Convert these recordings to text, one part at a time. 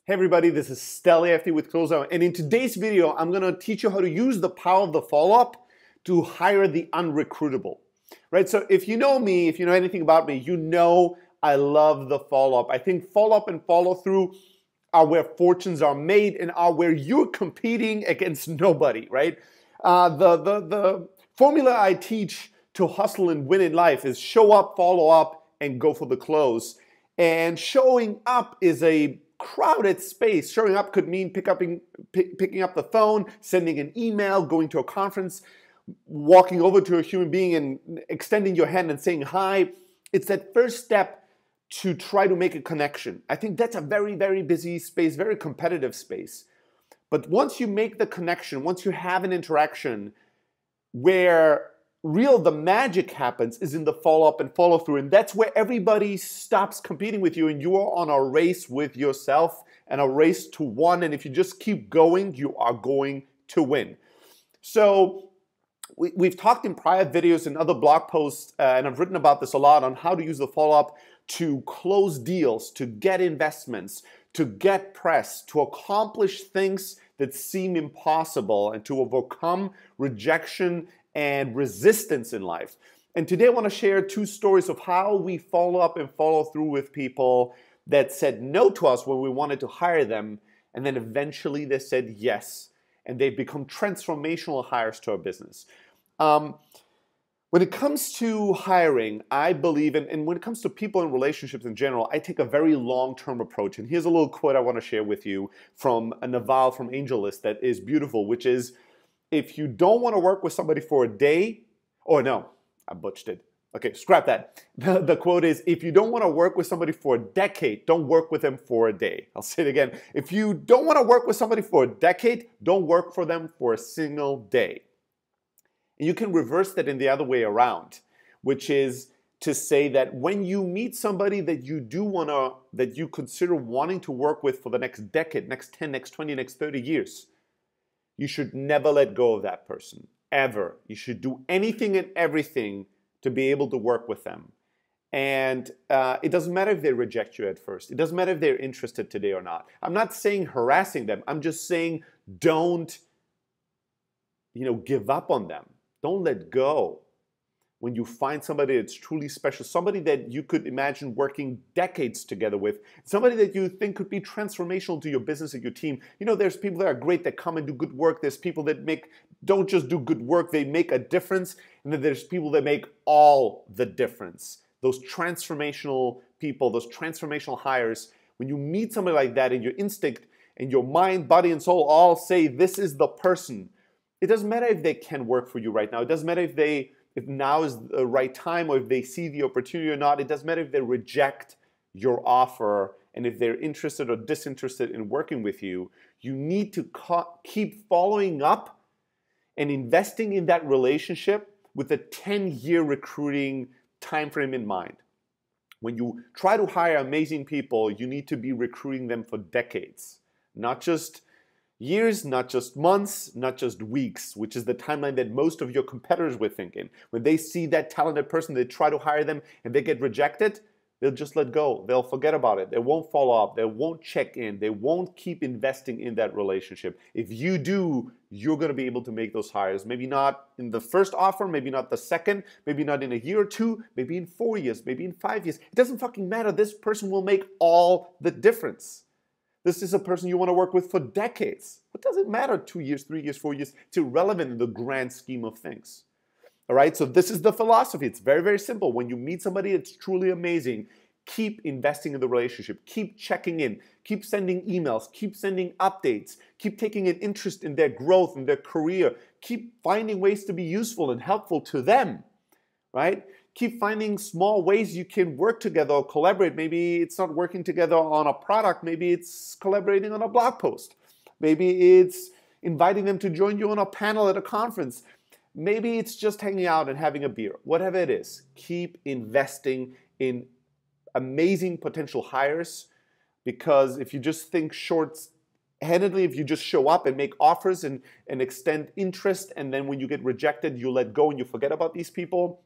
Hey everybody, this is Stelly FT with Closeout, and in today's video, I'm gonna teach you how to use the power of the follow-up to hire the unrecruitable, right? So if you know me, if you know anything about me, you know I love the follow-up. I think follow-up and follow-through are where fortunes are made and are where you're competing against nobody, right? The formula I teach to hustle and win in life is show up, follow up, and go for the close. And showing up is a crowded space. Showing up could mean picking up the phone, sending an email, going to a conference, walking over to a human being and extending your hand and saying hi. It's that first step to try to make a connection. I think that's a very, very busy space, very competitive space. But once you make the connection, once you have an interaction, where the magic happens is in the follow-up and follow-through, and that's where everybody stops competing with you and you are on a race with yourself and a race to one, and if you just keep going, you are going to win. So we've talked in prior videos and other blog posts, and I've written about this a lot, on how to use the follow-up to close deals, to get investments, to get press, to accomplish things that seem impossible, and to overcome rejection and resistance in life. And today I want to share two stories of how we follow up and follow through with people that said no to us when we wanted to hire them, and then eventually they said yes, and they've become transformational hires to our business. When it comes to hiring, I believe, and when it comes to people and relationships in general, I take a very long-term approach. And here's a little quote I want to share with you from a Naval from AngelList that is beautiful, which is, if you don't want to work with somebody for a day, or no, I butchered it. Okay, scrap that. The quote is, if you don't want to work with somebody for a decade, don't work with them for a day. I'll say it again. If you don't want to work with somebody for a decade, don't work for them for a single day. And you can reverse that in the other way around, which is to say that when you meet somebody that you consider wanting to work with for the next decade, next 10, next 20, next 30 years, you should never let go of that person, ever. You should do anything and everything to be able to work with them. And it doesn't matter if they reject you at first. It doesn't matter if they're interested today or not. I'm not saying harassing them. I'm just saying don't, give up on them. Don't let go. When you find somebody that's truly special, somebody that you could imagine working decades together with, somebody that you think could be transformational to your business and your team. There's people that are great that come and do good work. There's people that don't just do good work, they make a difference. And then there's people that make all the difference. Those transformational people, those transformational hires, when you meet somebody like that and your instinct and your mind, body, and soul all say, this is the person. It doesn't matter if they can work for you right now. It doesn't matter if now is the right time, or if they see the opportunity or not. It doesn't matter if they reject your offer and if they're interested or disinterested in working with you. You need to keep following up and investing in that relationship with a 10-year recruiting time frame in mind. When you try to hire amazing people, you need to be recruiting them for decades, not just years, not just months, not just weeks, which is the timeline that most of your competitors were thinking. When they see that talented person, they try to hire them and they get rejected, they'll just let go. They'll forget about it. They won't follow up. They won't check in. They won't keep investing in that relationship. If you do, you're going to be able to make those hires. Maybe not in the first offer, maybe not the second, maybe not in a year or two, maybe in 4 years, maybe in 5 years. It doesn't fucking matter. This person will make all the difference. This is a person you want to work with for decades. What does it matter? 2 years, 3 years, 4 years? It's irrelevant in the grand scheme of things. All right, so this is the philosophy. It's very, very simple. When you meet somebody that's truly amazing, keep investing in the relationship. Keep checking in. Keep sending emails. Keep sending updates. Keep taking an interest in their growth, in their career. Keep finding ways to be useful and helpful to them, right? Keep finding small ways you can work together or collaborate. Maybe it's not working together on a product. Maybe it's collaborating on a blog post. Maybe it's inviting them to join you on a panel at a conference. Maybe it's just hanging out and having a beer. Whatever it is, keep investing in amazing potential hires, because if you just think short-handedly, if you just show up and make offers and extend interest, and then when you get rejected, you let go and you forget about these people,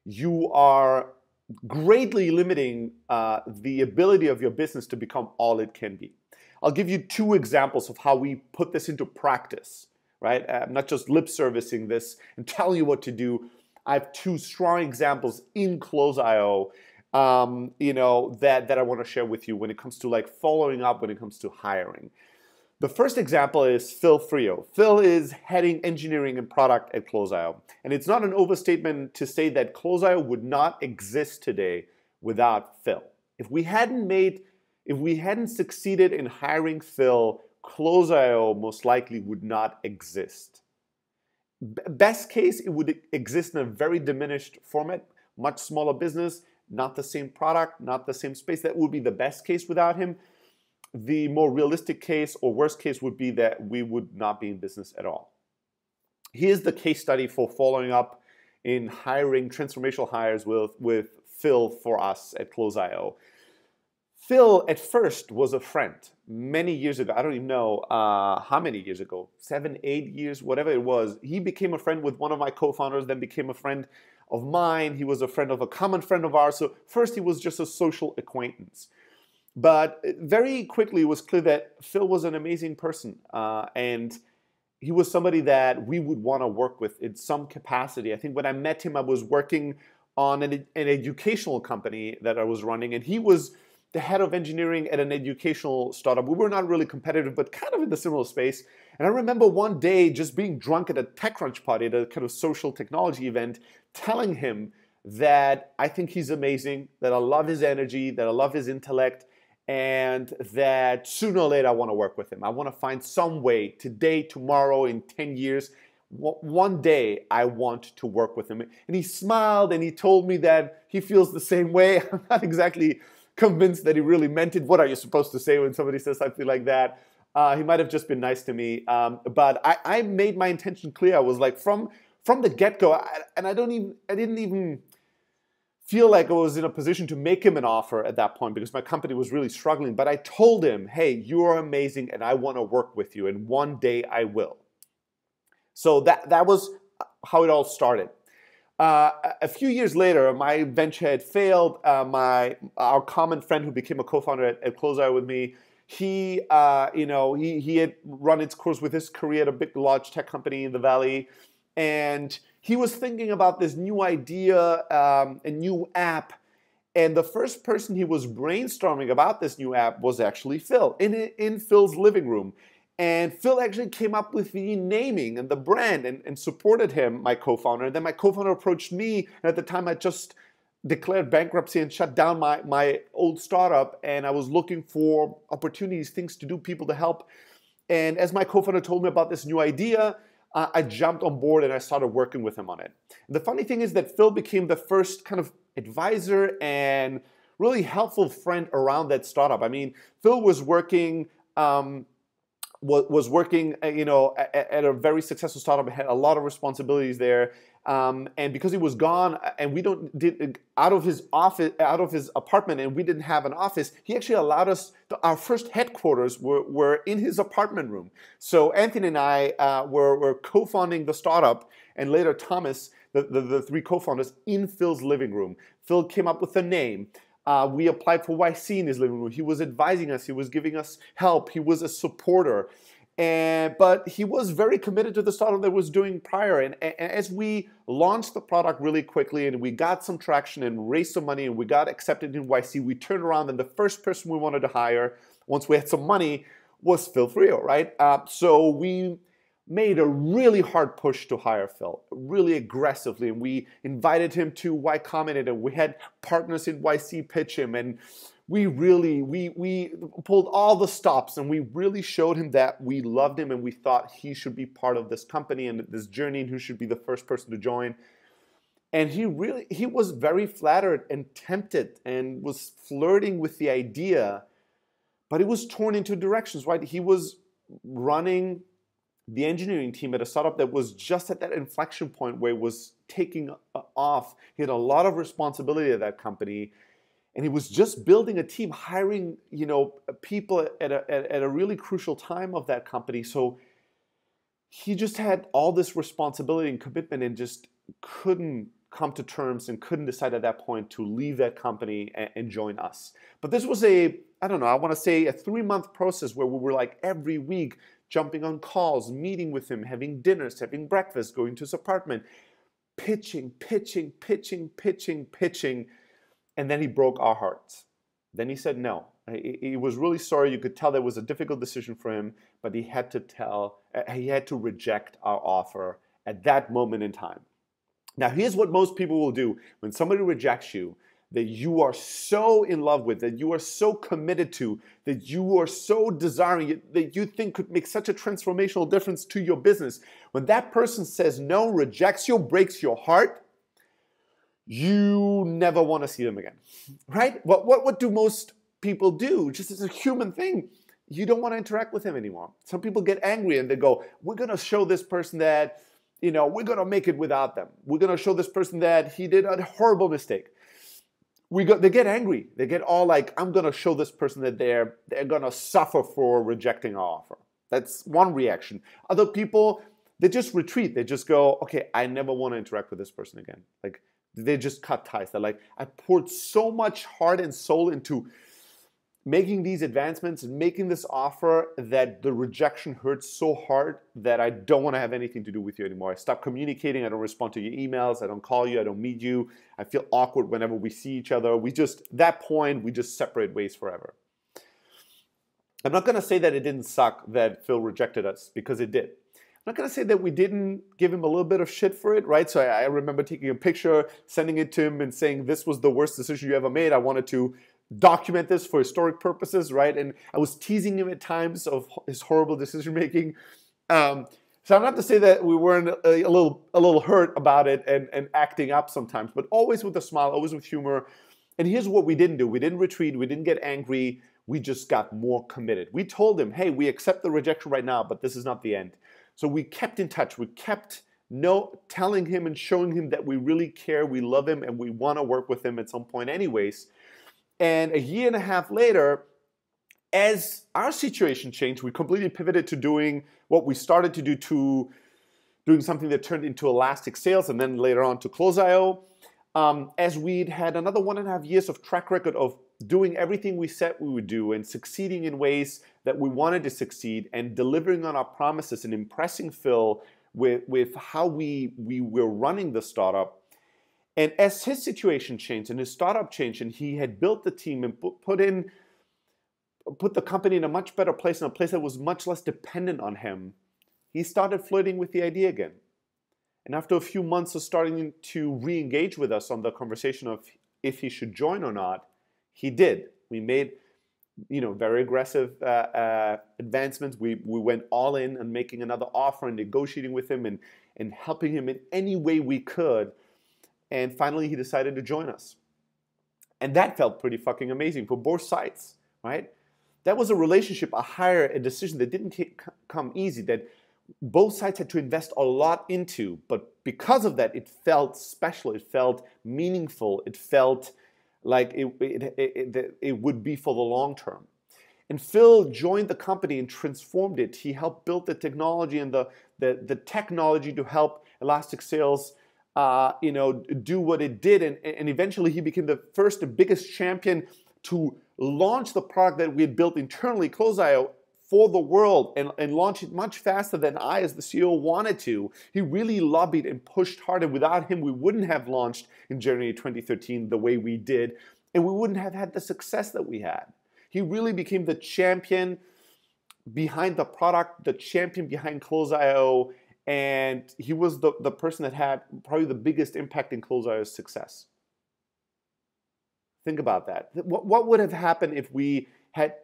you are greatly limiting the ability of your business to become all it can be. I'll give you two examples of how we put this into practice, right? I'm not just lip servicing this and telling you what to do. I have two strong examples in Close.io, that I want to share with you when it comes to like following up, when it comes to hiring. The first example is Phil Frio. Phil is heading engineering and product at Close.io. And it's not an overstatement to say that Close.io would not exist today without Phil. If we hadn't succeeded in hiring Phil, Close.io most likely would not exist. Best case, it would exist in a very diminished format, much smaller business, not the same product, not the same space. That would be the best case without him. The more realistic case or worst case would be that we would not be in business at all. Here's the case study for following up in hiring transformational hires with Phil for us at Close.io. Phil at first was a friend many years ago. I don't even know how many years ago, 7, 8 years, whatever it was. He became a friend with one of my co-founders, then became a friend of mine. He was a friend of a common friend of ours. So first he was just a social acquaintance. But very quickly it was clear that Phil was an amazing person, and he was somebody that we would want to work with in some capacity. I think when I met him, I was working on an educational company that I was running, and he was the head of engineering at an educational startup. We were not really competitive, but kind of in the similar space. And I remember one day just being drunk at a TechCrunch party, at a kind of social technology event, telling him that I think he's amazing, that I love his energy, that I love his intellect, and that sooner or later I want to work with him. I want to find some way, today, tomorrow, in 10 years, one day I want to work with him. And he smiled and he told me that he feels the same way. I'm not exactly convinced that he really meant it. What are you supposed to say when somebody says something like that? He might have just been nice to me. But I made my intention clear. I was like, from the get-go, and I didn't even feel like I was in a position to make him an offer at that point because my company was really struggling. But I told him, hey, you are amazing and I want to work with you, and one day I will. So that was how it all started. A few years later, my venture had failed. Our common friend who became a co-founder at Close.io with me, he had run its course with his career at a big, large tech company in the Valley. And he was thinking about this new idea, a new app. And the first person he was brainstorming about this new app was actually Phil, in Phil's living room. And Phil actually came up with the naming and the brand and supported him, my co-founder. And then my co-founder approached me. And at the time, I just declared bankruptcy and shut down my old startup. And I was looking for opportunities, things to do, people to help. And as my co-founder told me about this new idea, I jumped on board and I started working with him on it. And the funny thing is that Phil became the first kind of advisor and really helpful friend around that startup. I mean, Phil was working at a very successful startup, had a lot of responsibilities there, and because he was gone and out of his apartment, and we didn't have an office, he actually allowed us. Our first headquarters were in his apartment room. So Anthony and I were co-founding the startup, and later Thomas, the three co-founders, in Phil's living room. Phil came up with the name. We applied for YC in his living room. He was advising us. He was giving us help. He was a supporter. But he was very committed to the startup that was doing prior. And as we launched the product really quickly and we got some traction and raised some money and we got accepted in YC, we turned around and the first person we wanted to hire, once we had some money, was Phil Frio, right? So we made a really hard push to hire Phil, really aggressively, and we invited him to Y Combinator, and we had partners in YC pitch him, and we pulled all the stops, and we really showed him that we loved him and we thought he should be part of this company and this journey and who should be the first person to join. And he was very flattered and tempted and was flirting with the idea, but it was torn into directions, right? He was running the engineering team at a startup that was just at that inflection point where it was taking off. He had a lot of responsibility at that company, and he was just building a team, hiring people at a really crucial time of that company. So he just had all this responsibility and commitment and just couldn't come to terms and couldn't decide at that point to leave that company and join us. But this was a I don't know, I want to say a 3-month process where we were like every week jumping on calls, meeting with him, having dinners, having breakfast, going to his apartment, pitching. And then he broke our hearts. Then he said no. He was really sorry. You could tell that was a difficult decision for him, but he had to reject our offer at that moment in time. Now, here's what most people will do when somebody rejects you that you are so in love with, that you are so committed to, that you are so desiring, that you think could make such a transformational difference to your business. When that person says no, rejects you, breaks your heart, you never want to see them again, right? What do most people do? Just as a human thing, you don't want to interact with him anymore. Some people get angry and they go, we're going to show this person that, we're going to make it without them. We're going to show this person that he did a horrible mistake. They get angry. They get all like, I'm going to show this person that they're going to suffer for rejecting our offer. That's one reaction. Other people, they just retreat. They just go, okay, I never want to interact with this person again. Like, they just cut ties. They're like, I poured so much heart and soul into making these advancements and making this offer that the rejection hurts so hard that I don't want to have anything to do with you anymore. I stop communicating. I don't respond to your emails. I don't call you. I don't meet you. I feel awkward whenever we see each other. That point, we just separate ways forever. I'm not going to say that it didn't suck that Phil rejected us, because it did. I'm not going to say that we didn't give him a little bit of shit for it, right? So I remember taking a picture, sending it to him and saying, this was the worst decision you ever made. I wanted to document this for historic purposes, right? And I was teasing him at times of his horrible decision making. So I'm not to say that we weren't a little hurt about it and acting up sometimes, but always with a smile, always with humor. And here's what we didn't do. We didn't retreat. We didn't get angry. We just got more committed. We told him, hey, we accept the rejection right now, but this is not the end. So we kept in touch. We kept telling him and showing him that we really care, we love him, and we want to work with him at some point anyways. And a year and a half later, as our situation changed, we completely pivoted to doing what we started to do, to doing something that turned into Elastic Sales and then later on to Close.io. As we'd had another 1.5 years of track record of doing everything we said we would do and succeeding in ways that we wanted to succeed and delivering on our promises and impressing Phil with how we were running the startup. And as his situation changed and his startup changed and he had built the team and put the company in a much better place, in a place that was much less dependent on him, he started flirting with the idea again. And after a few months of starting to re-engage with us on the conversation of if he should join or not, he did. We made very aggressive advancements. We went all in on making another offer and negotiating with him and helping him in any way we could. And finally, he decided to join us. And that felt pretty fucking amazing for both sides, right? That was a relationship, a decision that didn't come easy, that both sides had to invest a lot into. But because of that, it felt special. It felt meaningful. It felt like it would be for the long term. And Phil joined the company and transformed it. He helped build the technology and the technology to help Elastic Sales do what it did, and eventually he became the first and biggest champion to launch the product that we had built internally, Close.io, for the world and launch it much faster than I, as the CEO, wanted to. He really lobbied and pushed hard, and without him, we wouldn't have launched in January 2013 the way we did, and we wouldn't have had the success that we had. He really became the champion behind the product, the champion behind Close.io, and he was the person that had probably the biggest impact in Close.io's success. Think about that. What would have happened if we had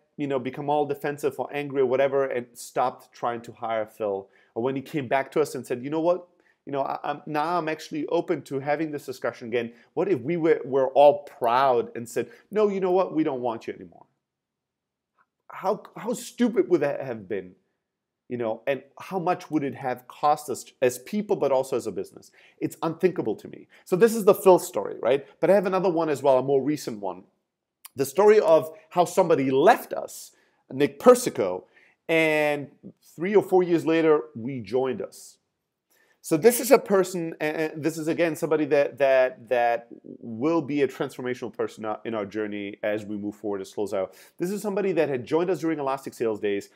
become all defensive or angry or whatever and stopped trying to hire Phil? Or when he came back to us and said, you know what? I'm actually open to having this discussion again. What if we were all proud and said, no, you know what? We don't want you anymore. How stupid would that have been? And how much would it have cost us as people, but also as a business? It's unthinkable to me. So this is the Phil story, right? But I have another one as well, a more recent one. The story of how somebody left us, Nick Persico, and 3 or 4 years later, rejoined us. So this is a person, and this is again somebody that will be a transformational person in our journey as we move forward as Closeout. This is somebody that had joined us during Elastic Sales Days,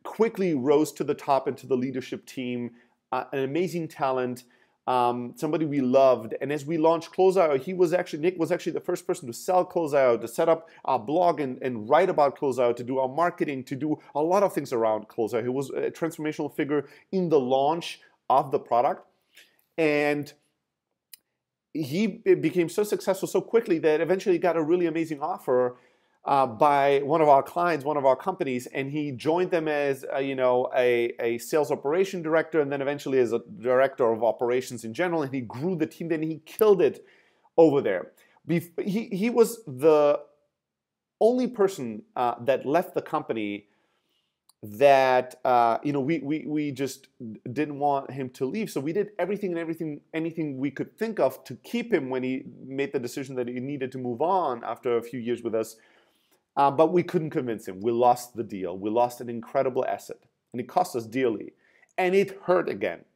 quickly rose to the top into the leadership team, an amazing talent, somebody we loved. And as we launched Closeout, Nick was actually the first person to sell Closeout, to set up our blog and write about Closeout, to do our marketing, to do a lot of things around Closeout. He was a transformational figure in the launch of the product. And he became so successful so quickly that eventually he got a really amazing offer by one of our clients, one of our companies, and he joined them as a sales operation director, and then eventually as a director of operations in general. And he grew the team. Then he killed it over there. He was the only person that left the company that we just didn't want him to leave. So we did anything we could think of to keep him when he made the decision that he needed to move on after a few years with us. But we couldn't convince him. We lost the deal. We lost an incredible asset, and it cost us dearly, and it hurt again.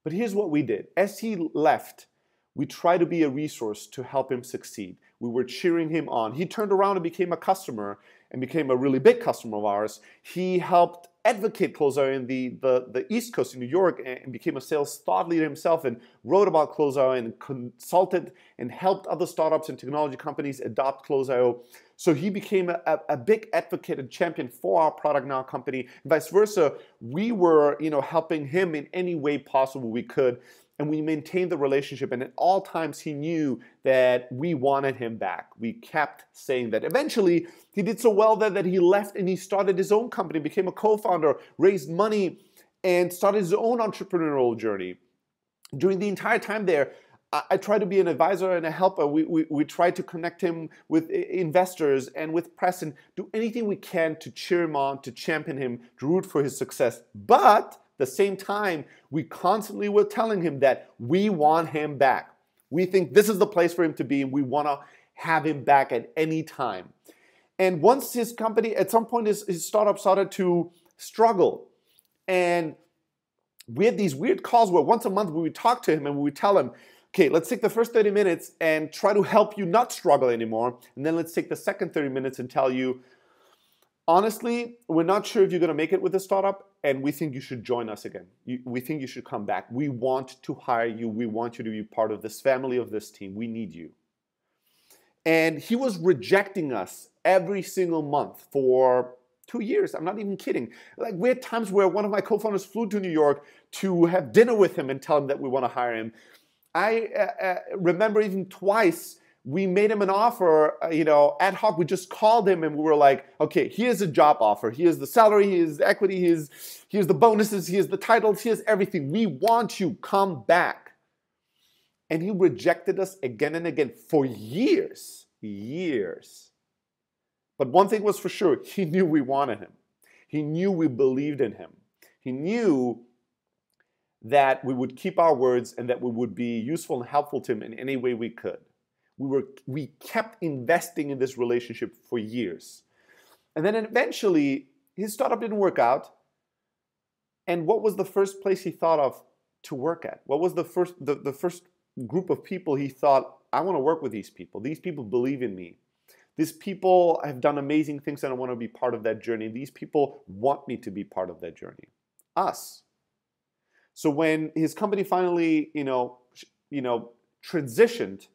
But here's what we did. As he left, we tried to be a resource to help him succeed. We were cheering him on. He turned around and became a customer, and became a really big customer of ours. He helped advocate Closeout in the East Coast in New York, and became a sales thought leader himself, and wrote about Closeout and consulted and helped other startups and technology companies adopt Closeout. So he became a big advocate and champion for our product in our company, and vice versa. We were helping him in any way possible we could. And we maintained the relationship, and at all times he knew that we wanted him back. We kept saying that. Eventually, he did so well that he left and he started his own company, became a co-founder, raised money, and started his own entrepreneurial journey. During the entire time there, I tried to be an advisor and a helper. We tried to connect him with investors and with press and do anything we can to cheer him on, to champion him, to root for his success. But at the same time, we constantly were telling him that we want him back. We think this is the place for him to be, and we want to have him back at any time. And once his company, at some point, his startup started to struggle. And we had these weird calls where once a month we would talk to him and we would tell him, okay, let's take the first 30 minutes and try to help you not struggle anymore. And then let's take the second 30 minutes and tell you, honestly, we're not sure if you're going to make it with the startup, and we think you should join us again. We think you should come back. We want to hire you. We want you to be part of this family, of this team. We need you. And he was rejecting us every single month for 2 years. I'm not even kidding. Like, we had times where one of my co-founders flew to New York to have dinner with him and tell him that we want to hire him. I remember even twice we made him an offer, ad hoc. We just called him and we were like, okay, here's a job offer. Here's the salary, here's the equity, here's the bonuses, here's the titles, here's everything. We want you, come back. And he rejected us again and again for years. But one thing was for sure, he knew we wanted him. He knew we believed in him. He knew that we would keep our words and that we would be useful and helpful to him in any way we could. We kept investing in this relationship for years. And then eventually, his startup didn't work out. And what was the first place he thought of to work at? What was the first group of people he thought, I want to work with these people. These people believe in me. These people have done amazing things and I want to be part of that journey. These people want me to be part of that journey. Us. So when his company finally, transitioned,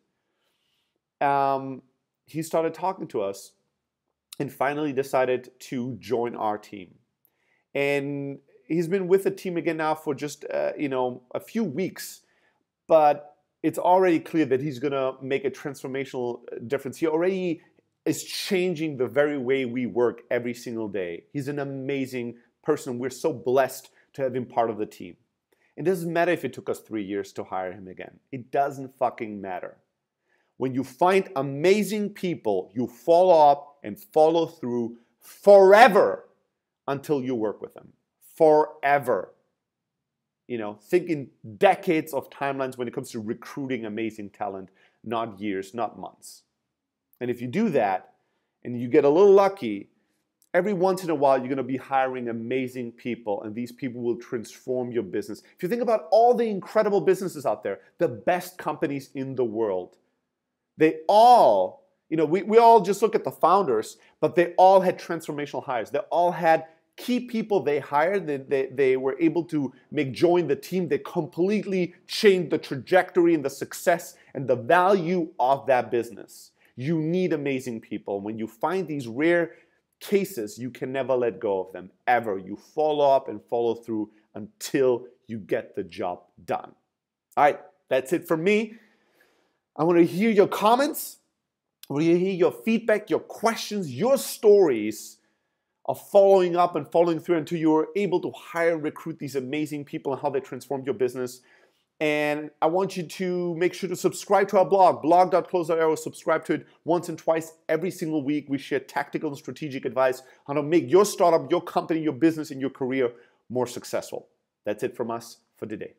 he started talking to us and finally decided to join our team. And he's been with the team again now for just, a few weeks, but it's already clear that he's going to make a transformational difference. He already is changing the very way we work every single day. He's an amazing person. We're so blessed to have him part of the team. It doesn't matter if it took us 3 years to hire him again. It doesn't fucking matter. When you find amazing people, you follow up and follow through forever until you work with them. Forever. Think in decades of timelines when it comes to recruiting amazing talent, not years, not months. And if you do that, and you get a little lucky, every once in a while, you're going to be hiring amazing people, and these people will transform your business. If you think about all the incredible businesses out there, the best companies in the world, they all, we all just look at the founders, but they all had transformational hires. They all had key people they hired. They were able to join the team. They completely changed the trajectory and the success and the value of that business. You need amazing people. When you find these rare cases, you can never let go of them, ever. You follow up and follow through until you get the job done. All right, that's it for me. I want to hear your comments. I want to hear your feedback, your questions, your stories of following up and following through until you're able to hire and recruit these amazing people and how they transformed your business. And I want you to make sure to subscribe to our blog, blog.close.arrow. Subscribe to it once and twice every single week. We share tactical and strategic advice on how to make your startup, your company, your business, and your career more successful. That's it from us for today.